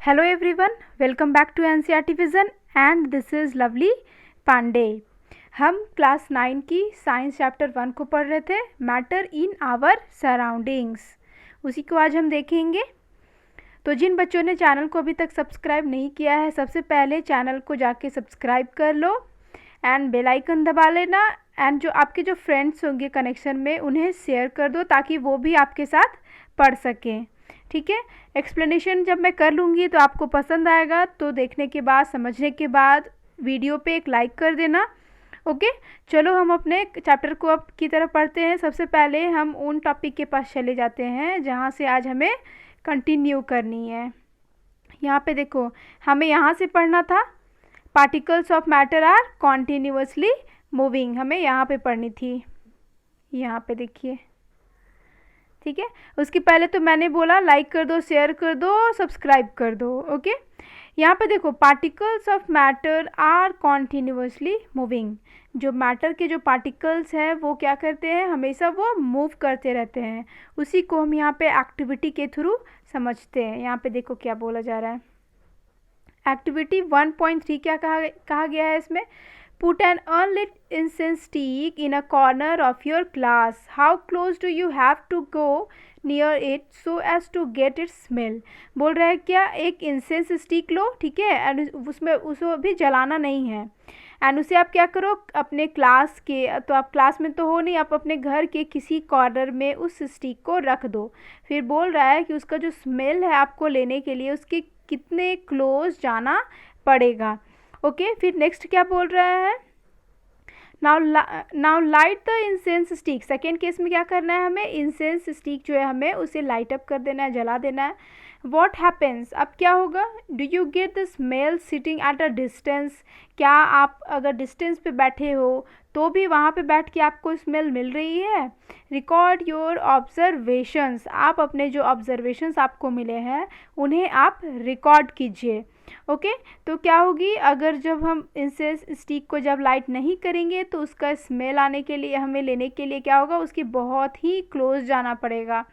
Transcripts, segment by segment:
Hello everyone, welcome back to NCERT Vision and this is Lovely Pandey. हम class 9 की science chapter 1 को पढ़ रहे थे, मैटर इन आवर सराउंडिंग्स। उसी को आज हम देखेंगे। तो जिन बच्चों ने चैनल को अभी तक सब्सक्राइब नहीं किया है, सबसे पहले चैनल को जाके सब्सक्राइब कर लो एंड बेल आइकन दबा लेना एंड जो आपके जो फ्रेंड्स होंगे कनेक्शन में उन्हें शेयर कर दो ताकि वो भी आपके साथ पढ़ सकें। ठीक है, एक्सप्लेनेशन जब मैं कर लूँगी तो आपको पसंद आएगा, तो देखने के बाद समझने के बाद वीडियो पे एक लाइक कर देना। ओके, चलो हम अपने चैप्टर को अब की तरफ पढ़ते हैं। सबसे पहले हम उन टॉपिक के पास चले जाते हैं जहाँ से आज हमें कंटिन्यू करनी है। यहाँ पे देखो, हमें यहाँ से पढ़ना था particles of matter are continuously moving, हमें यहाँ पे पढ़नी थी। यहाँ पे देखिए, ठीक है। उसके पहले तो मैंने बोला लाइक कर दो, शेयर कर दो, सब्सक्राइब कर दो। ओके, यहाँ पे देखो, particles of matter are continuously moving. जो मैटर के जो पार्टिकल्स हैं वो क्या करते हैं, हमेशा वो मूव करते रहते हैं। उसी को हम यहाँ पे एक्टिविटी के थ्रू समझते हैं। यहाँ पे देखो क्या बोला जा रहा है। एक्टिविटी 1.3 क्या कहा गया है इसमें, Put an unlit incense stick in a corner of your class. How close do you have to go near it so as to get its smell? बोल रहा है क्या, एक इंसेंस स्टिक लो, ठीक है, एंड उसमें उसको भी जलाना नहीं है, एंड उसे आप क्या करो अपने क्लास के, तो आप क्लास में तो हो नहीं, आप अपने घर के किसी कॉर्नर में उस स्टिक को रख दो। फिर बोल रहा है कि उसका जो स्मेल है आपको लेने के लिए उसके कितने क्लोज जाना पड़ेगा। ओके, फिर नेक्स्ट क्या बोल रहा है, now light the incense stick. Second case में क्या करना है, हमें इंसेंस स्टिक जो है हमें उसे लाइट अप कर देना है, जला देना है। वॉट हैपन्स, अब क्या होगा, do you get the smell sitting at a distance. क्या आप अगर डिस्टेंस पे बैठे हो तो भी वहाँ पे बैठ के आपको स्मेल मिल रही है। रिकॉर्ड योर ऑब्जर्वेशंस, आप अपने जो ऑब्जर्वेशंस आपको मिले हैं उन्हें आप रिकॉर्ड कीजिए। ओके, तो क्या होगी, अगर जब हम इंसेंस स्टिक को जब लाइट नहीं करेंगे तो उसका स्मेल आने के लिए, हमें लेने के लिए क्या होगा, उसकी बहुत ही क्लोज जाना पड़ेगा।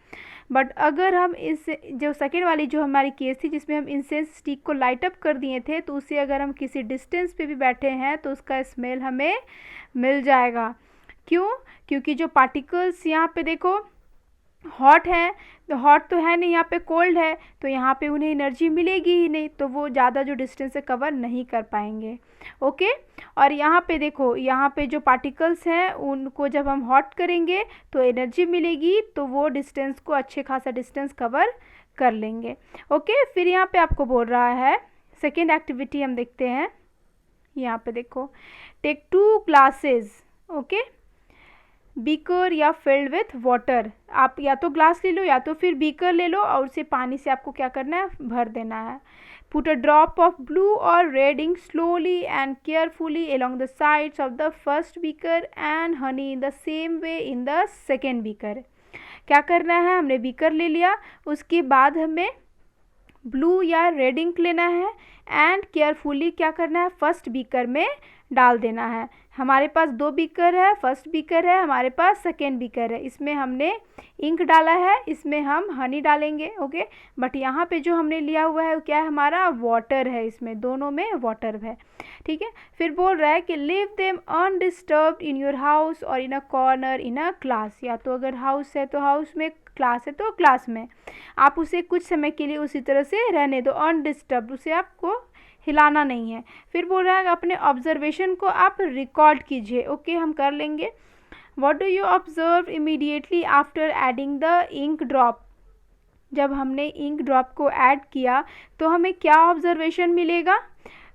बट अगर हम इस जो सेकेंड वाली जो हमारी केस थी जिसमें हम इंसेंस स्टिक को लाइट अप कर दिए थे, तो उससे अगर हम किसी डिस्टेंस पे भी बैठे हैं तो उसका स्मेल हमें मिल जाएगा। क्यों, क्योंकि जो पार्टिकल्स यहाँ पे देखो हॉट है, तो हॉट तो है नहीं, यहाँ पे कोल्ड है, तो यहाँ पे उन्हें एनर्जी मिलेगी ही नहीं, तो वो ज़्यादा जो डिस्टेंस है कवर नहीं कर पाएंगे। ओके, और यहाँ पे देखो, यहाँ पे जो पार्टिकल्स हैं उनको जब हम हॉट करेंगे तो एनर्जी मिलेगी, तो वो डिस्टेंस को अच्छे खासा डिस्टेंस कवर कर लेंगे। ओके, फिर यहाँ पे आपको बोल रहा है सेकेंड एक्टिविटी हम देखते हैं। यहाँ पे देखो, टेक 2 ग्लासेस, ओके, बीकर या फिल्ड विथ वाटर। आप या तो ग्लास ले लो या तो फिर बीकर ले लो और उसे पानी से आपको क्या करना है, भर देना है। Put a drop of blue और red ink slowly and carefully along the sides of the first beaker and honey in the same way in the second beaker. क्या करना है, हमने बीकर ले लिया, उसके बाद हमें ब्लू या रेड इंक लेना है एंड केयरफुली क्या करना है, फर्स्ट बीकर में डाल देना है। हमारे पास 2 बीकर है, फर्स्ट बीकर है, हमारे पास सेकेंड बीकर है। इसमें हमने इंक डाला है, इसमें हम हनी डालेंगे। ओके, बट यहाँ पे जो हमने लिया हुआ है क्या है, हमारा वाटर है, इसमें दोनों में वाटर है। ठीक है, फिर बोल रहा है कि leave them undisturbed in your house और इन a corner in a class. या तो अगर हाउस है तो हाउस में, क्लास है तो क्लास में, आप उसे कुछ समय के लिए उसी तरह से रहने दो, अनडिस्टर्ब्ड, उसे आपको हिलाना नहीं है। फिर बोल रहा है अपने ऑब्जर्वेशन को आप रिकॉर्ड कीजिए। ओके, हम कर लेंगे। What do you observe immediately after adding the ink drop. जब हमने इंक ड्रॉप को ऐड किया तो हमें क्या ऑब्जर्वेशन मिलेगा।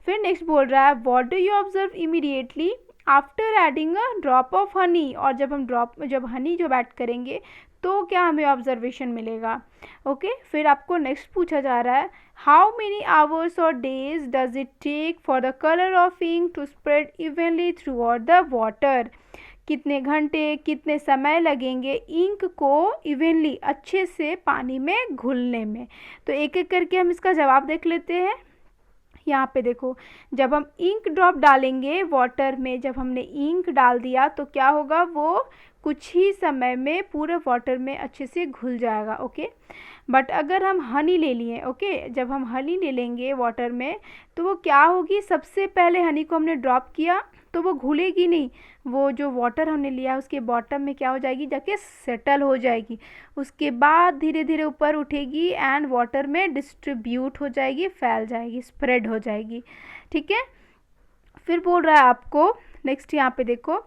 फिर नेक्स्ट बोल रहा है what do you observe immediately after adding a drop of honey. और जब हम जब हनी जब ऐड करेंगे तो क्या हमें ऑब्जर्वेशन मिलेगा। ओके, फिर आपको नेक्स्ट पूछा जा रहा है हाउ मेनी आवर्स और days does it take for the colour of ink to spread evenly throughout the water. कितने घंटे, कितने समय लगेंगे इंक को इवनली अच्छे से पानी में घुलने में। तो एक एक करके हम इसका जवाब देख लेते हैं। यहाँ पे देखो, जब हम इंक ड्रॉप डालेंगे वाटर में, जब हमने इंक डाल दिया तो क्या होगा, वो कुछ ही समय में पूरे वाटर में अच्छे से घुल जाएगा। ओके, बट अगर हम हनी ले लिए, ओके, जब हम हनी ले लेंगे वाटर में तो वो क्या होगी, सबसे पहले हनी को हमने ड्रॉप किया तो वो घुलेगी नहीं, वो जो वाटर हमने लिया उसके बॉटम में क्या हो जाएगी, जाके सेटल हो जाएगी, उसके बाद धीरे धीरे ऊपर उठेगी एंड वाटर में डिस्ट्रीब्यूट हो जाएगी, फैल जाएगी, स्प्रेड हो जाएगी। ठीक है, फिर बोल रहा है आपको नेक्स्ट, यहाँ पे देखो,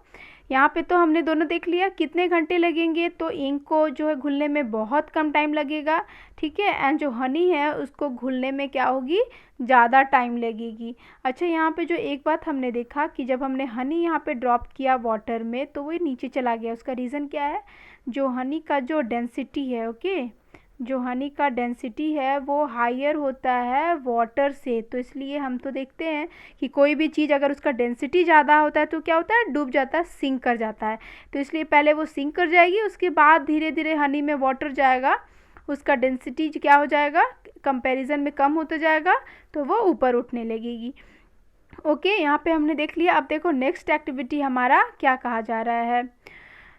यहाँ पे तो हमने दोनों देख लिया कितने घंटे लगेंगे, तो इंक को जो है घुलने में बहुत कम टाइम लगेगा। ठीक है, एंड जो हनी है उसको घुलने में क्या होगी, ज़्यादा टाइम लगेगी। अच्छा, यहाँ पे जो एक बात हमने देखा कि जब हमने हनी यहाँ पे ड्रॉप किया वाटर में तो वो नीचे चला गया, उसका रीज़न क्या है, जो हनी का जो डेंसिटी है, ओके, जो हनी का डेंसिटी है वो हायर होता है वाटर से, तो इसलिए हम तो देखते हैं कि कोई भी चीज़ अगर उसका डेंसिटी ज़्यादा होता है तो क्या होता है, डूब जाता है, सिंक कर जाता है। तो इसलिए पहले वो सिंक कर जाएगी, उसके बाद धीरे धीरे हनी में वाटर जाएगा, उसका डेंसिटी क्या हो जाएगा, कंपैरिजन में कम होता जाएगा, तो वो ऊपर उठने लगेगी। ओके, यहाँ पे हमने देख लिया। अब देखो नेक्स्ट एक्टिविटी हमारा क्या कहा जा रहा है,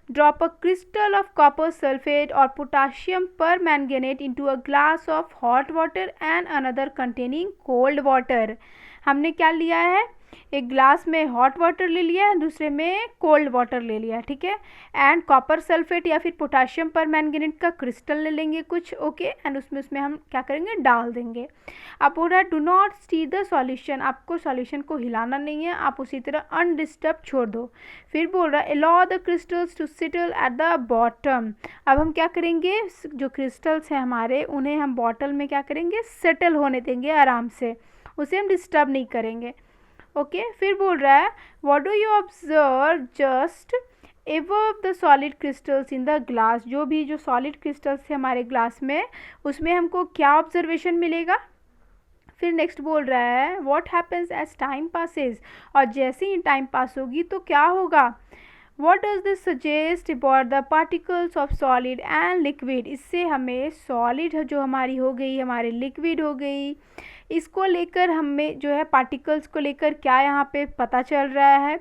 drop a crystal of copper sulphate और पोटाशियम पर manganate into a glass of hot water and another containing cold water. हमने क्या लिया है, एक ग्लास में हॉट वाटर ले लिया है, दूसरे में कोल्ड वाटर ले लिया है। ठीक है, एंड कॉपर सल्फेट या फिर पोटाशियम पर मैंगनेट का क्रिस्टल ले लेंगे कुछ, ओके, एंड उसमें हम क्या करेंगे, डाल देंगे। अब बोल रहा है do not stir the solution, आपको सॉल्यूशन को हिलाना नहीं है, आप उसी तरह अनडिस्टर्ब छोड़ दो। फिर बोल रहा है allow the crystals to settle at the bottom. अब हम क्या करेंगे, जो क्रिस्टल्स हैं हमारे उन्हें हम बॉटल में क्या करेंगे, सेटल होने देंगे आराम से, उसे हम डिस्टर्ब नहीं करेंगे। ओके, फिर बोल रहा है what do you observe just above the solid crystals in the glass, जो भी जो सॉलिड क्रिस्टल्स है हमारे ग्लास में उसमें हमको क्या ऑब्जर्वेशन मिलेगा। फिर नेक्स्ट बोल रहा है what happens as time passes, और जैसे ही टाइम पास होगी तो क्या होगा, what does this suggest about the particles of solid and liquid, इससे हमें सॉलिड जो हमारी हो गई, हमारे लिक्विड हो गई, इसको लेकर हमें जो है पार्टिकल्स को लेकर क्या यहाँ पे पता चल रहा है।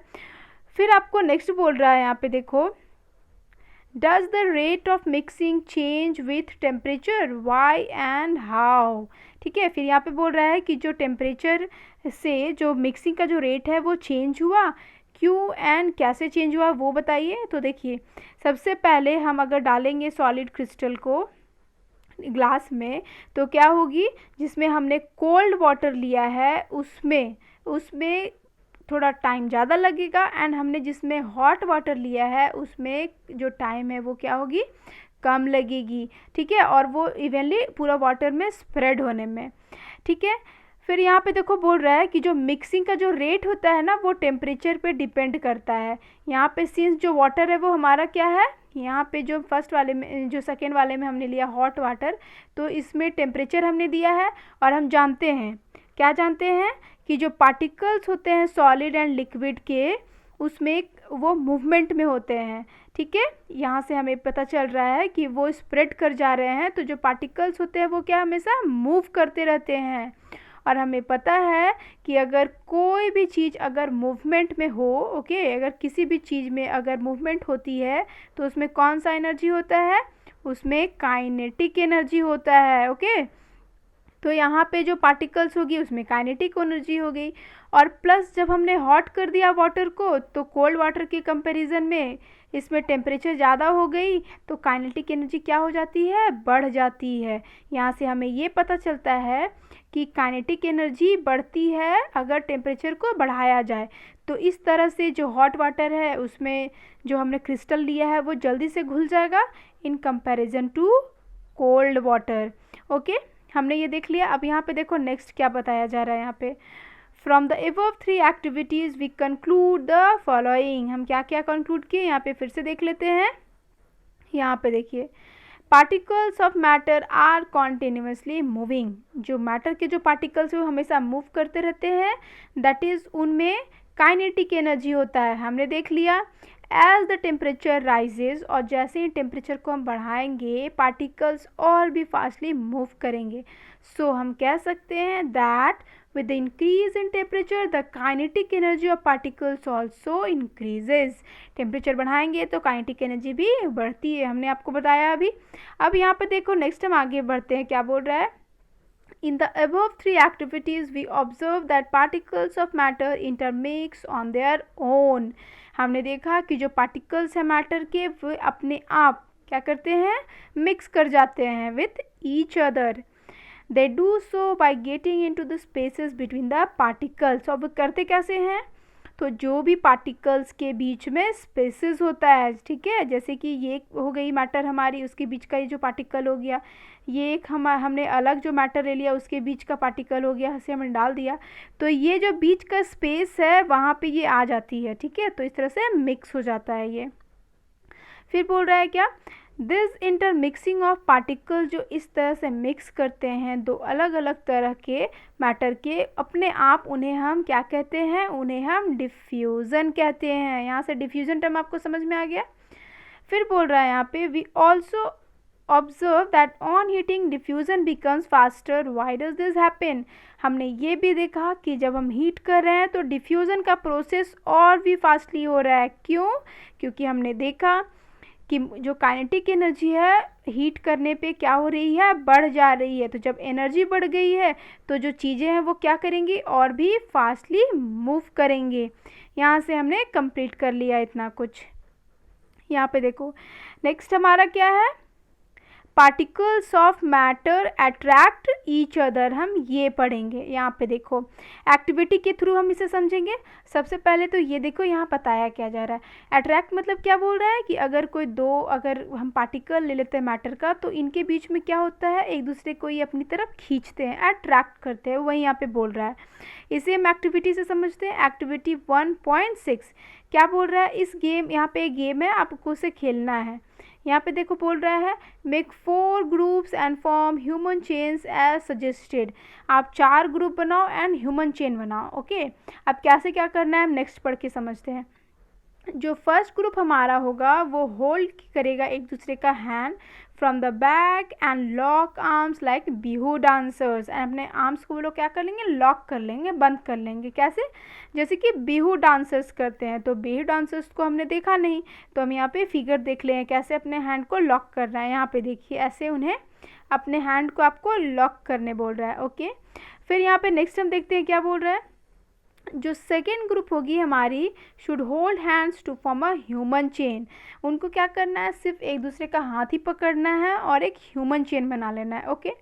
फिर आपको नेक्स्ट बोल रहा है यहाँ पे देखो, does the rate of mixing change with temperature, why and how. ठीक है, फिर यहाँ पे बोल रहा है कि जो टेम्परेचर से जो मिक्सिंग का जो रेट है वो चेंज हुआ, क्यों एंड कैसे चेंज हुआ वो बताइए। तो देखिए, सबसे पहले हम अगर डालेंगे सॉलिड क्रिस्टल को ग्लास में तो क्या होगी, जिसमें हमने कोल्ड वाटर लिया है उसमें थोड़ा टाइम ज़्यादा लगेगा, एंड हमने जिसमें हॉट वाटर लिया है उसमें जो टाइम है वो क्या होगी, कम लगेगी। ठीक है, और वो इवनली पूरा वाटर में स्प्रेड होने में। ठीक है, फिर यहाँ पे देखो बोल रहा है कि जो मिक्सिंग का जो रेट होता है ना वो टेम्परेचर पे डिपेंड करता है। यहाँ पे सिंस जो वाटर है वो हमारा क्या है, यहाँ पे जो फर्स्ट वाले में जो सेकेंड वाले में हमने लिया हॉट वाटर, तो इसमें टेम्परेचर हमने दिया है, और हम जानते हैं, क्या जानते हैं कि जो पार्टिकल्स होते हैं सॉलिड एंड लिक्विड के उसमें वो मूवमेंट में होते हैं। ठीक है, यहाँ से हमें पता चल रहा है कि वो स्प्रेड कर जा रहे हैं, तो जो पार्टिकल्स होते हैं वो क्या हमेशा मूव करते रहते हैं। और हमें पता है कि अगर कोई भी चीज़ अगर मूवमेंट में हो, ओके, अगर किसी भी चीज़ में अगर मूवमेंट होती है तो उसमें कौन सा एनर्जी होता है, उसमें काइनेटिक एनर्जी होता है। ओके, तो यहाँ पे जो पार्टिकल्स होगी उसमें काइनेटिक एनर्जी हो गई, और प्लस जब हमने हॉट कर दिया वाटर को तो कोल्ड वाटर के कंपैरिजन में इसमें टेम्परेचर ज़्यादा हो गई, तो काइनेटिक एनर्जी क्या हो जाती है, बढ़ जाती है। यहाँ से हमें ये पता चलता है कि काइनेटिक एनर्जी बढ़ती है अगर टेम्परेचर को बढ़ाया जाए। तो इस तरह से जो हॉट वाटर है उसमें जो हमने क्रिस्टल लिया है वो जल्दी से घुल जाएगा in comparison to cold water. Okay, हमने ये देख लिया। अब यहाँ पे देखो नेक्स्ट क्या बताया जा रहा है यहाँ पे, from the above 3 activities we conclude the following. हम क्या क्या कंक्लूड किए यहाँ पे फिर से देख लेते हैं। यहाँ पे देखिए, particles of matter are continuously moving, जो मैटर के जो पार्टिकल्स हैं वो हमेशा मूव करते रहते हैं, दैट इज़ उनमें काइनेटिक एनर्जी होता है, हमने देख लिया। एज द टेम्परेचर राइजेज, और जैसे ही टेम्परेचर को हम बढ़ाएंगे पार्टिकल्स और भी फास्टली मूव करेंगे. सो हम कह सकते हैं that with the increase in temperature the kinetic energy of particles also increases. Temperature बढ़ाएंगे तो काइनेटिक एनर्जी भी बढ़ती है, हमने आपको बताया अभी. अब यहाँ पे देखो नेक्स्ट हम आगे बढ़ते हैं, क्या बोल रहा है. In the above three activities we observe that particles of matter intermix on their own. हमने देखा कि जो पार्टिकल्स हैं मैटर के वो अपने आप क्या करते हैं, मिक्स कर जाते हैं with each other. They do so by getting into the spaces between the particles. अब करते कैसे हैं, तो जो भी पार्टिकल्स के बीच में स्पेसेस होता है, ठीक है, जैसे कि ये हो गई मैटर हमारी, उसके बीच का ये जो पार्टिकल हो गया, ये एक हमने अलग जो मैटर ले लिया उसके बीच का पार्टिकल हो गया, उसे हमने डाल दिया, तो ये जो बीच का स्पेस है वहाँ पे ये आ जाती है, ठीक है, तो इस तरह से मिक्स हो जाता है ये. फिर बोल रहा है क्या, दिस इंटरमिक्सिंग ऑफ पार्टिकल, जो इस तरह से मिक्स करते हैं दो अलग अलग तरह के मैटर के अपने आप, उन्हें हम क्या कहते हैं, उन्हें हम डिफ्यूज़न कहते हैं. यहाँ से डिफ्यूज़न टर्म आपको समझ में आ गया. फिर बोल रहा है यहाँ पे we also observe that on heating diffusion becomes faster. Why does this happen. हमने ये भी देखा कि जब हम हीट कर रहे हैं तो डिफ्यूज़न का प्रोसेस और भी फास्टली हो रहा है. क्यों, क्योंकि हमने देखा कि जो काइनेटिक एनर्जी है हीट करने पे क्या हो रही है, बढ़ जा रही है. तो जब एनर्जी बढ़ गई है तो जो चीज़ें हैं वो क्या करेंगी, और भी फास्टली मूव करेंगे. यहाँ से हमने कंप्लीट कर लिया इतना कुछ. यहाँ पे देखो नेक्स्ट हमारा क्या है, particles of matter attract each other. हम ये पढ़ेंगे. यहाँ पे देखो एक्टिविटी के थ्रू हम इसे समझेंगे. सबसे पहले तो ये देखो यहाँ बताया क्या जा रहा है. अट्रैक्ट मतलब क्या बोल रहा है कि अगर अगर हम पार्टिकल ले लेते हैं मैटर का तो इनके बीच में क्या होता है, एक दूसरे को ये अपनी तरफ खींचते हैं, अट्रैक्ट करते हैं, वही यहाँ पे बोल रहा है. इसे हम एक्टिविटी से समझते हैं. एक्टिविटी 1.6 क्या बोल रहा है, इस गेम, यहाँ पे एक गेम है, आपको उसे खेलना है. यहाँ पे देखो बोल रहा है make 4 groups and form human chains as suggested. आप 4 ग्रुप बनाओ एंड ह्यूमन चेन बनाओ. ओके, अब कैसे क्या करना है हम नेक्स्ट पढ़ के समझते हैं. जो फर्स्ट ग्रुप हमारा होगा वो होल्ड करेगा एक दूसरे का hand from the back and lock arms like Bihu dancers. And अपने आर्म्स को वो लोग क्या कर लेंगे, लॉक कर लेंगे, बंद कर लेंगे. कैसे, जैसे कि बिहू डांसर्स करते हैं. तो बिहू डांसर्स को हमने देखा नहीं, तो हम यहाँ पे फिगर देख लें कैसे अपने हैंड को लॉक करना है. यहाँ पे देखिए ऐसे उन्हें अपने हैंड को आपको लॉक करने बोल रहा है. ओके, फिर यहाँ पे नेक्स्ट हम देखते हैं क्या बोल रहा है. जो सेकेंड ग्रुप होगी हमारी should hold hands to form a human chain. उनको क्या करना है, सिर्फ एक दूसरे का हाथ ही पकड़ना है और एक ह्यूमन चेन बना लेना है. ओके,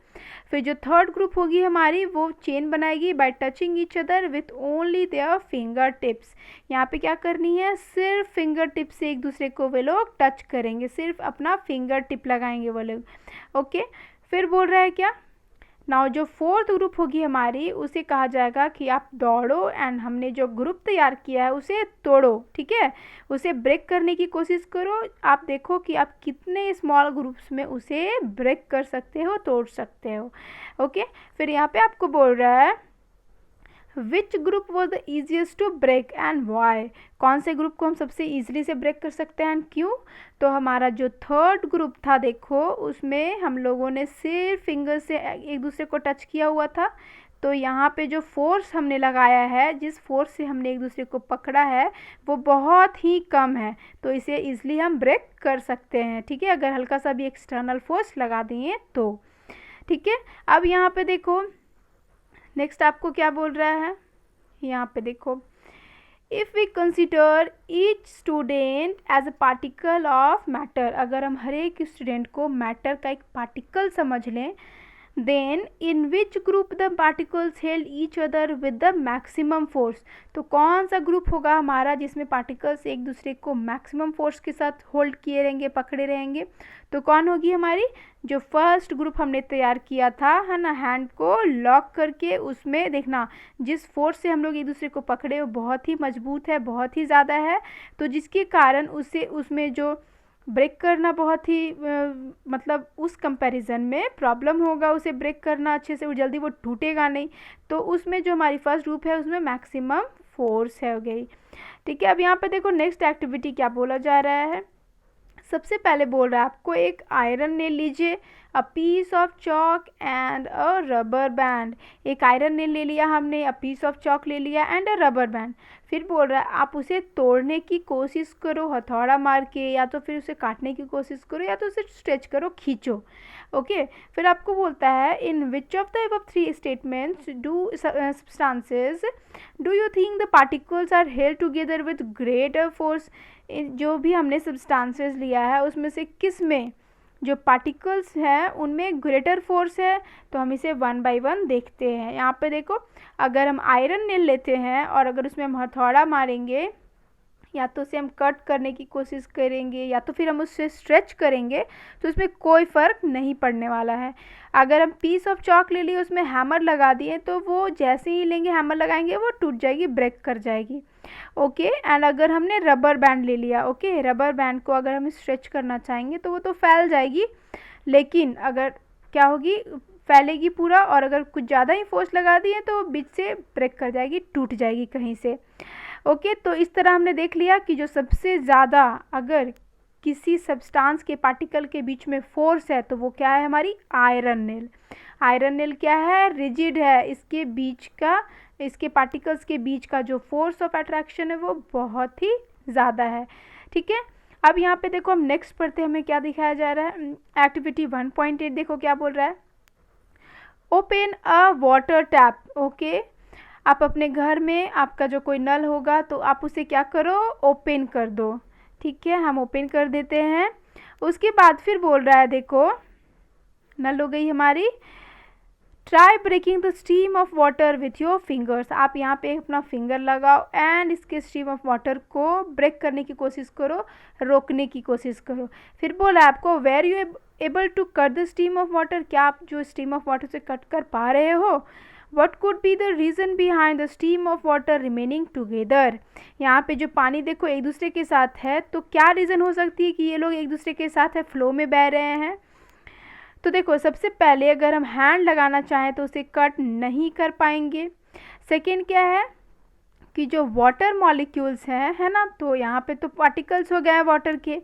फिर जो थर्ड ग्रुप होगी हमारी वो चेन बनाएगी by touching each other with only their finger tips. यहाँ पे क्या करनी है, सिर्फ फिंगर टिप से एक दूसरे को वे लोग टच करेंगे, सिर्फ अपना फिंगर टिप लगाएंगे वो लोग. ओके, फिर बोल रहा है क्या, नाउ जो फोर्थ ग्रुप होगी हमारी उसे कहा जाएगा कि आप दौड़ो एंड हमने जो ग्रुप तैयार किया है उसे तोड़ो. ठीक है, उसे ब्रेक करने की कोशिश करो. आप देखो कि आप कितने स्मॉल ग्रुप्स में उसे ब्रेक कर सकते हो, तोड़ सकते हो. ओके, फिर यहाँ पे आपको बोल रहा है which group was the easiest to break and why. कौन से ग्रुप को हम सबसे ईजिली से ब्रेक कर सकते हैं एंड क्यों. तो हमारा जो थर्ड ग्रुप था देखो उसमें हम लोगों ने सिर्फ फिंगर से एक दूसरे को टच किया हुआ था. तो यहाँ पे जो फोर्स हमने लगाया है, जिस फोर्स से हमने एक दूसरे को पकड़ा है वो बहुत ही कम है, तो इसे ईजिली हम ब्रेक कर सकते हैं. ठीक है, अगर हल्का सा भी एक्सटर्नल फोर्स लगा दिए तो. ठीक है, अब यहाँ पे देखो नेक्स्ट आपको क्या बोल रहा है. यहाँ पे देखो if we consider each student as a particle of matter. अगर हम हर एक स्टूडेंट को मैटर का एक पार्टिकल समझ लें, then in which group the particles held each other with the maximum force. तो कौन सा ग्रुप होगा हमारा जिसमें पार्टिकल्स एक दूसरे को मैक्सिमम फोर्स के साथ होल्ड किए रहेंगे, पकड़े रहेंगे. तो कौन होगी हमारी, जो फर्स्ट ग्रुप हमने तैयार किया था, है ना, हैंड को लॉक करके. उसमें देखना जिस फोर्स से हम लोग एक दूसरे को पकड़े वो बहुत ही मजबूत है, बहुत ही ज़्यादा है, तो जिसके कारण उसे उसमें जो ब्रेक करना बहुत ही मतलब उस कंपैरिजन में प्रॉब्लम होगा उसे ब्रेक करना अच्छे से, वो जल्दी वो टूटेगा नहीं. तो उसमें जो हमारी फर्स्ट ग्रुप है उसमें मैक्सिमम फोर्स है हो गई। ठीक है, अब यहाँ पे देखो नेक्स्ट एक्टिविटी क्या बोला जा रहा है। सबसे पहले बोल रहा है आपको एक आयरन नेल लीजिए, a piece of chalk and a rubber band. एक आयरन नेल ले लिया हमने, अ पीस ऑफ चॉक ले लिया एंड अ रबर बैंड। फिर बोल रहा है आप उसे तोड़ने की कोशिश करो हथौड़ा मार के, या तो फिर उसे काटने की कोशिश करो, या तो उसे स्ट्रेच करो, खींचो। ओके फिर आपको बोलता है in which of the above three statements do substances do you think the particles are held together with greater force. जो भी हमने सब्सटेंसेस लिया है उसमें से किस में जो पार्टिकल्स हैं उनमें ग्रेटर फोर्स है। तो हम इसे वन बाय वन देखते हैं। यहाँ पे देखो, अगर हम आयरन नेल लेते हैं और अगर उसमें हम हथौड़ा मारेंगे, या तो उसे हम कट करने की कोशिश करेंगे, या तो फिर हम उससे स्ट्रेच करेंगे, तो उसमें कोई फ़र्क नहीं पड़ने वाला है। अगर हम पीस ऑफ चॉक ले लिए, उसमें हैमर लगा दिए, तो वो जैसे ही लेंगे हैमर लगाएंगे वो टूट जाएगी, ब्रेक कर जाएगी। ओके एंड अगर हमने रबर बैंड ले लिया, ओके रबर बैंड को अगर हम स्ट्रेच करना चाहेंगे तो वो तो फैल जाएगी, लेकिन अगर क्या होगी, फैलेगी पूरा, और अगर कुछ ज़्यादा ही फोर्स लगा दिए तो वो बीच से ब्रेक कर जाएगी, टूट जाएगी कहीं से। ओके तो इस तरह हमने देख लिया कि जो सबसे ज़्यादा अगर किसी सब्सटेंस के पार्टिकल के बीच में फोर्स है तो वो क्या है, हमारी आयरन नेल। आयरन नेल क्या है, रिजिड है, इसके बीच का, इसके पार्टिकल्स के बीच का जो फोर्स ऑफ अट्रैक्शन है वो बहुत ही ज़्यादा है। ठीक है, अब यहाँ पे देखो हम नेक्स्ट पढ़ते हैं, हमें क्या दिखाया जा रहा है। एक्टिविटी 1.8 देखो क्या बोल रहा है। Open a water tap. Okay आप अपने घर में आपका जो कोई नल होगा तो आप उसे क्या करो, ओपन कर दो। ठीक है, हम ओपन कर देते हैं। उसके बाद फिर बोल रहा है, देखो नल हो गई हमारी, try breaking the stream of water with your fingers. आप यहाँ पे अपना फिंगर लगाओ एंड इसके स्ट्रीम ऑफ वाटर को ब्रेक करने की कोशिश करो, रोकने की कोशिश करो। फिर बोला आपको were you able to cut the stream of water, क्या आप जो स्ट्रीम ऑफ वाटर से कट कर पा रहे हो। What could be the reason behind the stream of water remaining together। यहाँ पे जो पानी देखो एक दूसरे के साथ है, तो क्या रीज़न हो सकती है कि ये लोग एक दूसरे के साथ है फ्लो में बह रहे हैं। तो देखो सबसे पहले अगर हम हैंड लगाना चाहें तो उसे कट नहीं कर पाएंगे। सेकेंड क्या है कि जो वाटर मॉलिक्यूल्स हैं, है ना, तो यहाँ पे तो पार्टिकल्स हो गए हैं वाटर के,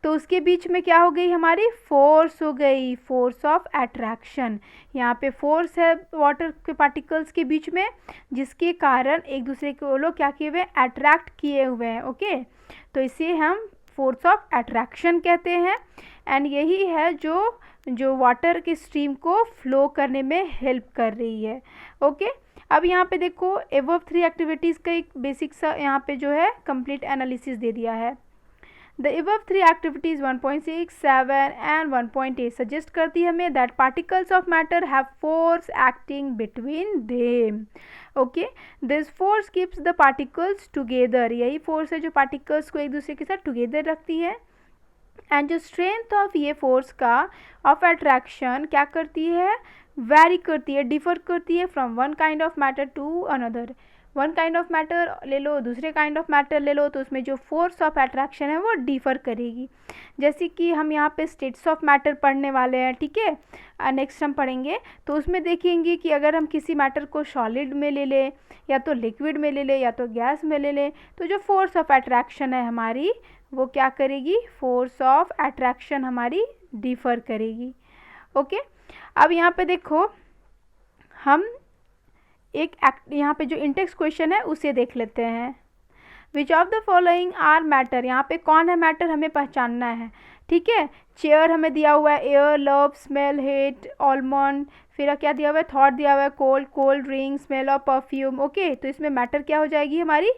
तो उसके बीच में क्या हो गई, हमारी फोर्स हो गई, फोर्स ऑफ अट्रैक्शन। यहाँ पे फोर्स है वाटर के पार्टिकल्स के बीच में, जिसके कारण एक दूसरे को लोग क्या किए हुए हैं, अट्रैक्ट किए हुए हैं। ओके तो इसे हम फोर्स ऑफ अट्रैक्शन कहते हैं। एंड यही है जो वाटर के स्ट्रीम को फ्लो करने में हेल्प कर रही है। ओके अब यहाँ पे देखो एबव थ्री एक्टिविटीज़ का एक बेसिक सा यहाँ पे जो है कंप्लीट एनालिसिस दे दिया है। The above three activities 1.6, 7 and 1.8 suggest करती है हमें that particles of matter have force acting between them. Okay, this force keeps the particles together। यही force है जो particles को एक दूसरे के साथ together रखती है। एंड जो स्ट्रेंथ ऑफ ये फोर्स का ऑफ अट्रैक्शन क्या करती है, वैरी करती है, डिफर करती है from one kind of matter to another. One kind of matter ले लो, दूसरे काइंड ऑफ मैटर ले लो, तो उसमें जो फोर्स ऑफ अट्रैक्शन है वो डिफर करेगी। जैसे कि हम यहाँ पे स्टेट्स ऑफ मैटर पढ़ने वाले हैं, ठीक है, नेक्स्ट हम पढ़ेंगे, तो उसमें देखेंगे कि अगर हम किसी मैटर को सॉलिड में ले लें, या तो लिक्विड में ले लें, या तो गैस में ले लें, तो जो फोर्स ऑफ अट्रैक्शन है हमारी वो क्या करेगी, फोर्स ऑफ अट्रैक्शन हमारी डिफर करेगी। ओके अब यहाँ पे देखो हम एक यहाँ पे जो इंटेक्स क्वेश्चन है उसे देख लेते हैं। Which of the following are matter, यहाँ पे कौन है मैटर हमें पहचानना है। ठीक है, चेयर हमें दिया हुआ है, air, love, smell, hate, almond, फिर क्या दिया हुआ है, थॉट दिया हुआ है, cold, cold drink, smell of perfume. Okay तो इसमें मैटर क्या हो जाएगी, हमारी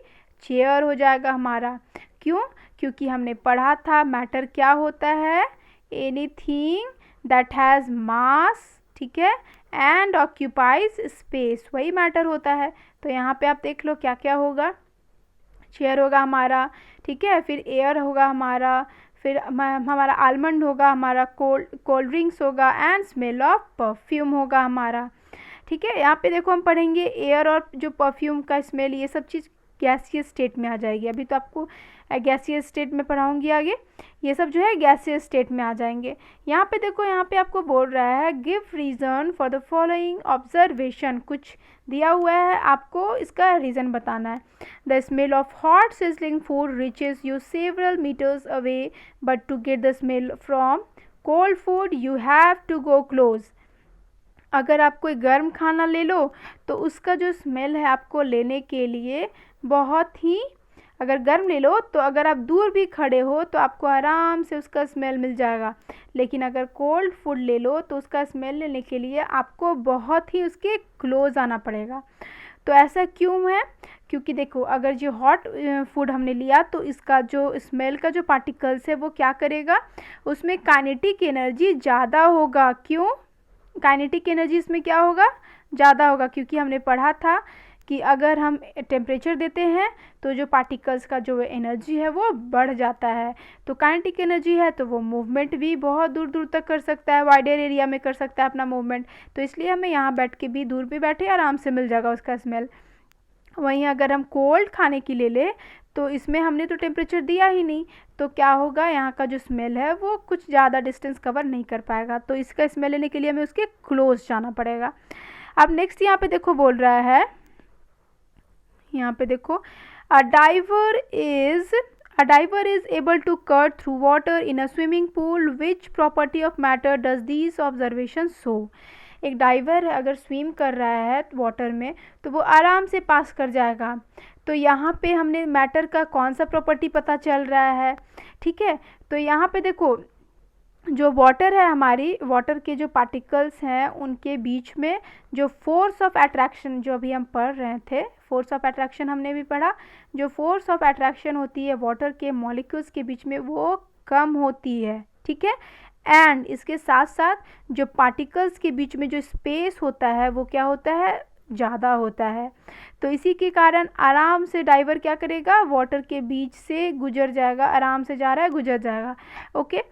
चेयर हो जाएगा हमारा। क्यों, क्योंकि हमने पढ़ा था मैटर क्या होता है, एनीथिंग दैट हैज़ मास, ठीक है, एंड ऑक्यूपाइज स्पेस, वही मैटर होता है। तो यहाँ पे आप देख लो क्या क्या होगा, चेयर होगा हमारा, ठीक है, फिर एयर होगा हमारा, फिर हमारा आलमंड होगा हमारा, कोल्ड ड्रिंक्स होगा, एंड स्मेल ऑफ परफ्यूम होगा हमारा। ठीक है, यहाँ पे देखो हम पढ़ेंगे एयर और जो परफ्यूम का स्मेल, ये सब चीज़ गैसियस स्टेट में आ जाएगी। अभी तो आपको गैसियस स्टेट में पढ़ाऊंगी आगे, ये सब जो है गैसियस स्टेट में आ जाएंगे। यहाँ पे देखो, यहाँ पे आपको बोल रहा है give reason for the following observation, कुछ दिया हुआ है, आपको इसका रीज़न बताना है। The smell of hot sizzling food reaches you several metres away, but to get the smell from cold food you have to go close. अगर आप कोई गर्म खाना ले लो तो उसका जो स्मेल है आपको लेने के लिए बहुत ही, अगर गर्म ले लो तो अगर आप दूर भी खड़े हो तो आपको आराम से उसका स्मेल मिल जाएगा, लेकिन अगर कोल्ड फूड ले लो तो उसका स्मेल लेने के लिए आपको बहुत ही उसके क्लोज आना पड़ेगा। तो ऐसा क्यों है? क्योंकि देखो, अगर जो हॉट फूड हमने लिया तो इसका जो स्मेल का जो पार्टिकल्स है वो क्या करेगा, उसमें काइनेटिक एनर्जी ज़्यादा होगा। क्यों? काइनेटिक एनर्जी इसमें क्या होगा, ज़्यादा होगा, क्योंकि हमने पढ़ा था कि अगर हम टेम्परेचर देते हैं तो जो पार्टिकल्स का जो एनर्जी है वो बढ़ जाता है। तो काइनेटिक एनर्जी है तो वो मूवमेंट भी बहुत दूर दूर तक कर सकता है, वाइडर एरिया में कर सकता है अपना मूवमेंट। तो इसलिए हमें यहाँ बैठ के भी, दूर भी बैठे आराम से मिल जाएगा उसका स्मेल। वहीं अगर हम कोल्ड खाने की ले ले तो इसमें हमने तो टेम्परेचर दिया ही नहीं, तो क्या होगा, यहाँ का जो स्मेल है वो कुछ ज़्यादा डिस्टेंस कवर नहीं कर पाएगा। तो इसका स्मेल लेने के लिए हमें उसके क्लोज जाना पड़ेगा। अब नेक्स्ट यहाँ पे देखो बोल रहा है, यहाँ पे देखो a diver is able to cut through water in a swimming pool, which property of matter does these observation show. एक डाइवर अगर स्विम कर रहा है वाटर में तो वो आराम से पास कर जाएगा। तो यहाँ पे हमने मैटर का कौन सा प्रॉपर्टी पता चल रहा है, ठीक है। तो यहाँ पे देखो, जो वाटर है, हमारी वाटर के जो पार्टिकल्स हैं उनके बीच में जो फोर्स ऑफ अट्रैक्शन, जो अभी हम पढ़ रहे थे, फोर्स ऑफ अट्रैक्शन हमने भी पढ़ा, जो फोर्स ऑफ अट्रैक्शन होती है वाटर के मॉलिक्यूल्स के बीच में वो कम होती है, ठीक है। एंड इसके साथ साथ जो पार्टिकल्स के बीच में जो स्पेस होता है वो क्या होता है, ज़्यादा होता है। तो इसी के कारण आराम से डाइवर क्या करेगा, वाटर के बीच से गुजर जाएगा, आराम से जा रहा है, गुजर जाएगा, ओके,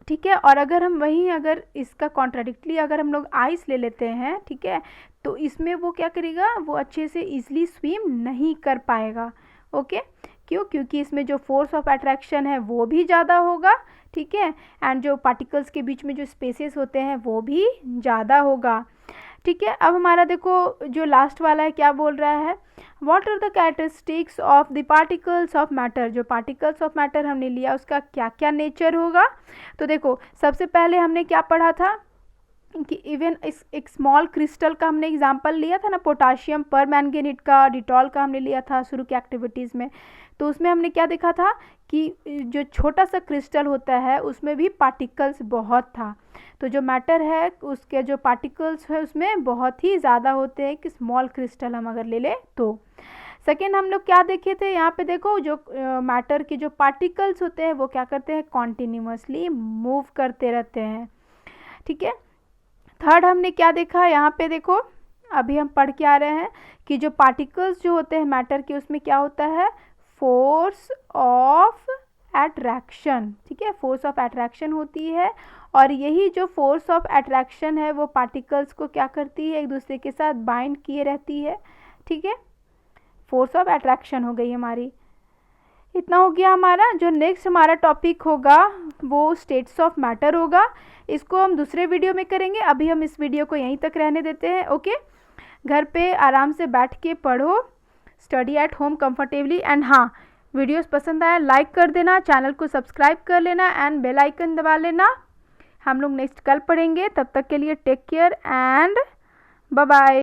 ठीक है। और अगर हम वहीं, अगर इसका कॉन्ट्राडिक्टली अगर हम लोग आइस ले लेते हैं, ठीक है, तो इसमें वो क्या करेगा, वो अच्छे से ईजिली स्विम नहीं कर पाएगा, ओके। क्यों? क्योंकि इसमें जो फोर्स ऑफ अट्रैक्शन है वो भी ज़्यादा होगा, ठीक है, एंड जो पार्टिकल्स के बीच में जो स्पेसेस होते हैं वो भी ज़्यादा होगा, ठीक है। अब हमारा देखो जो लास्ट वाला है क्या बोल रहा है, what are the characteristics of the particles of matter. जो पार्टिकल्स ऑफ मैटर हमने लिया उसका क्या क्या नेचर होगा। तो देखो, सबसे पहले हमने क्या पढ़ा था कि इवन इस एक स्मॉल क्रिस्टल का हमने एग्जांपल लिया था ना, पोटाशियम पर मैंगनीट का, डिटॉल का हमने लिया था शुरू की एक्टिविटीज़ में। तो उसमें हमने क्या देखा था कि जो छोटा सा क्रिस्टल होता है उसमें भी पार्टिकल्स बहुत था। तो जो मैटर है उसके जो पार्टिकल्स है उसमें बहुत ही ज़्यादा होते हैं कि स्मॉल क्रिस्टल हम अगर ले लें तो। सेकेंड हम लोग क्या देखे थे, यहाँ पे देखो जो मैटर के जो पार्टिकल्स होते हैं वो क्या करते हैं, कॉन्टिन्यूसली मूव करते रहते हैं, ठीक है। थर्ड हमने क्या देखा, यहाँ पे देखो अभी हम पढ़ के आ रहे हैं कि जो पार्टिकल्स जो होते हैं मैटर के उसमें क्या होता है, फोर्स ऑफ अट्रैक्शन, ठीक है, फोर्स ऑफ अट्रैक्शन होती है। और यही जो फोर्स ऑफ अट्रैक्शन है वो पार्टिकल्स को क्या करती है, एक दूसरे के साथ बाइंड किए रहती है, ठीक है। फोर्स ऑफ अट्रैक्शन हो गई हमारी। इतना हो गया हमारा। जो नेक्स्ट हमारा टॉपिक होगा वो स्टेट्स ऑफ मैटर होगा, इसको हम दूसरे वीडियो में करेंगे। अभी हम इस वीडियो को यहीं तक रहने देते हैं, ओके। घर पे आराम से बैठ के पढ़ो, study at home comfortably. And हाँ, वीडियोस पसंद आया लाइक कर देना, चैनल को सब्सक्राइब कर लेना एंड बेल आइकन दबा लेना। हम लोग नेक्स्ट कल पढ़ेंगे, तब तक के लिए take care and bye bye.